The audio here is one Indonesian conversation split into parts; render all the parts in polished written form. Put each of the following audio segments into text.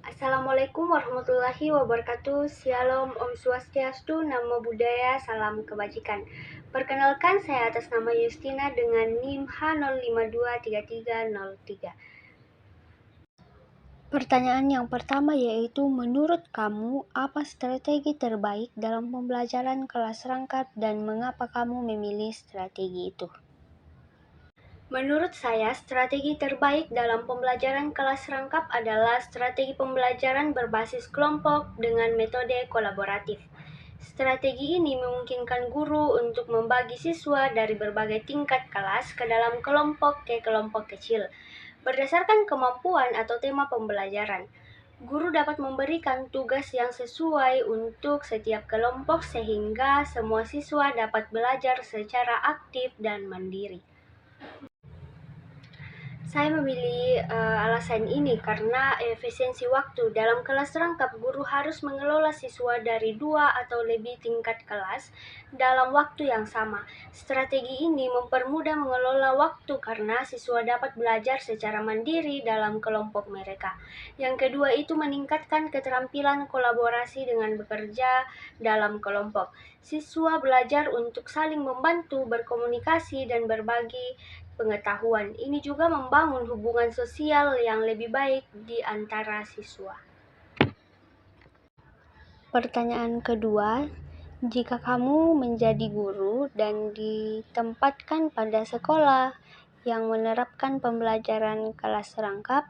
Assalamualaikum warahmatullahi wabarakatuh. Shalom, Om Swastiastu, Namo Buddhaya, salam kebajikan. Perkenalkan, saya atas nama Justina dengan NIM H0523303. Pertanyaan yang pertama yaitu, menurut kamu, apa strategi terbaik dalam pembelajaran kelas rangkap dan mengapa kamu memilih strategi itu? Menurut saya, strategi terbaik dalam pembelajaran kelas rangkap adalah strategi pembelajaran berbasis kelompok dengan metode kolaboratif. Strategi ini memungkinkan guru untuk membagi siswa dari berbagai tingkat kelas ke dalam kelompok kecil, berdasarkan kemampuan atau tema pembelajaran. Guru dapat memberikan tugas yang sesuai untuk setiap kelompok sehingga semua siswa dapat belajar secara aktif dan mandiri. Saya memilih alasan ini karena efisiensi waktu. Dalam kelas rangkap, guru harus mengelola siswa dari 2 atau lebih tingkat kelas dalam waktu yang sama. Strategi ini mempermudah mengelola waktu karena siswa dapat belajar secara mandiri dalam kelompok mereka. Yang kedua itu meningkatkan keterampilan kolaborasi dengan bekerja dalam kelompok. Siswa belajar untuk saling membantu, berkomunikasi, dan berbagi pengetahuan. Ini juga membangun hubungan sosial yang lebih baik di antara siswa. Pertanyaan kedua, jika kamu menjadi guru dan ditempatkan pada sekolah yang menerapkan pembelajaran kelas rangkap,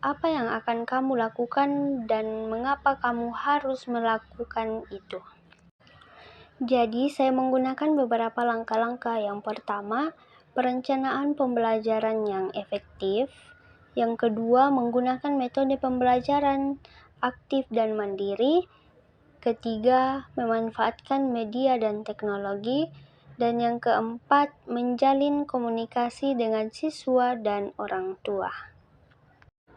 apa yang akan kamu lakukan dan mengapa kamu harus melakukan itu? Jadi, saya menggunakan beberapa langkah-langkah. Yang pertama, perencanaan pembelajaran yang efektif. Yang kedua, menggunakan metode pembelajaran aktif dan mandiri. Ketiga, memanfaatkan media dan teknologi. Dan yang keempat, menjalin komunikasi dengan siswa dan orang tua.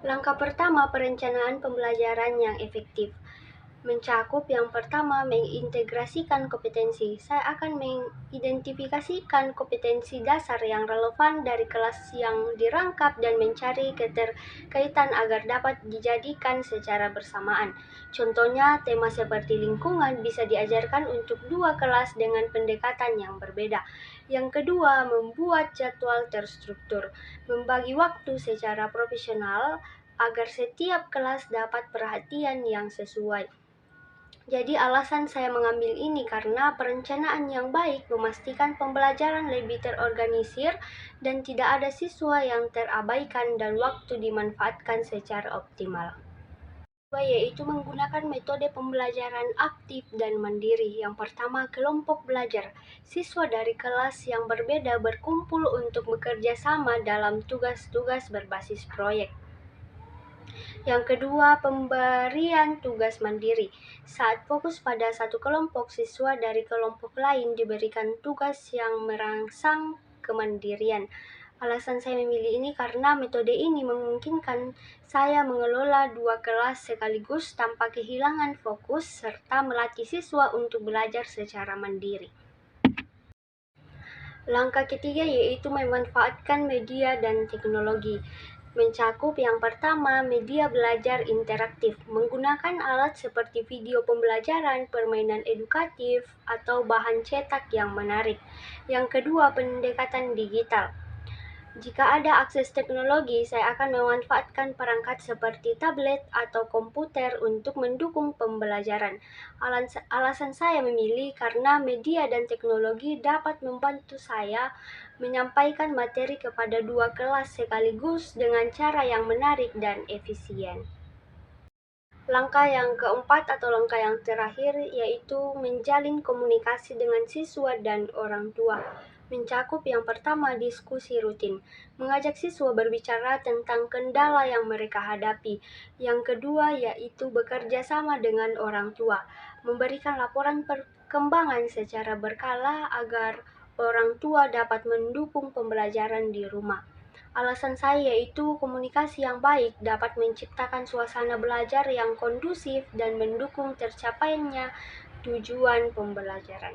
Langkah pertama, perencanaan pembelajaran yang efektif. Mencakup yang pertama, mengintegrasikan kompetensi. Saya akan mengidentifikasikan kompetensi dasar yang relevan dari kelas yang dirangkap dan mencari keterkaitan agar dapat dijadikan secara bersamaan. Contohnya, tema seperti lingkungan bisa diajarkan untuk 2 kelas dengan pendekatan yang berbeda. Yang kedua, membuat jadwal terstruktur. Membagi waktu secara profesional agar setiap kelas dapat perhatian yang sesuai. Jadi alasan saya mengambil ini karena perencanaan yang baik memastikan pembelajaran lebih terorganisir dan tidak ada siswa yang terabaikan dan waktu dimanfaatkan secara optimal. Kedua yaitu menggunakan metode pembelajaran aktif dan mandiri. Yang pertama, kelompok belajar. Siswa dari kelas yang berbeda berkumpul untuk bekerja sama dalam tugas-tugas berbasis proyek. Yang kedua, pemberian tugas mandiri. Saat fokus pada satu kelompok, siswa dari kelompok lain diberikan tugas yang merangsang kemandirian. Alasan saya memilih ini karena metode ini memungkinkan saya mengelola 2 kelas sekaligus tanpa kehilangan fokus serta melatih siswa untuk belajar secara mandiri. Langkah ketiga yaitu memanfaatkan media dan teknologi. Mencakup yang pertama, media belajar interaktif, menggunakan alat seperti video pembelajaran, permainan edukatif, atau bahan cetak yang menarik. Yang kedua, pendekatan digital. Jika ada akses teknologi, saya akan memanfaatkan perangkat seperti tablet atau komputer untuk mendukung pembelajaran. Alasan saya memilih karena media dan teknologi dapat membantu saya menyampaikan materi kepada 2 kelas sekaligus dengan cara yang menarik dan efisien. Langkah yang keempat atau langkah yang terakhir yaitu menjalin komunikasi dengan siswa dan orang tua. Mencakup yang pertama, diskusi rutin, mengajak siswa berbicara tentang kendala yang mereka hadapi. Yang kedua yaitu bekerja sama dengan orang tua, memberikan laporan perkembangan secara berkala agar orang tua dapat mendukung pembelajaran di rumah. Alasan saya yaitu komunikasi yang baik dapat menciptakan suasana belajar yang kondusif dan mendukung tercapainya tujuan pembelajaran.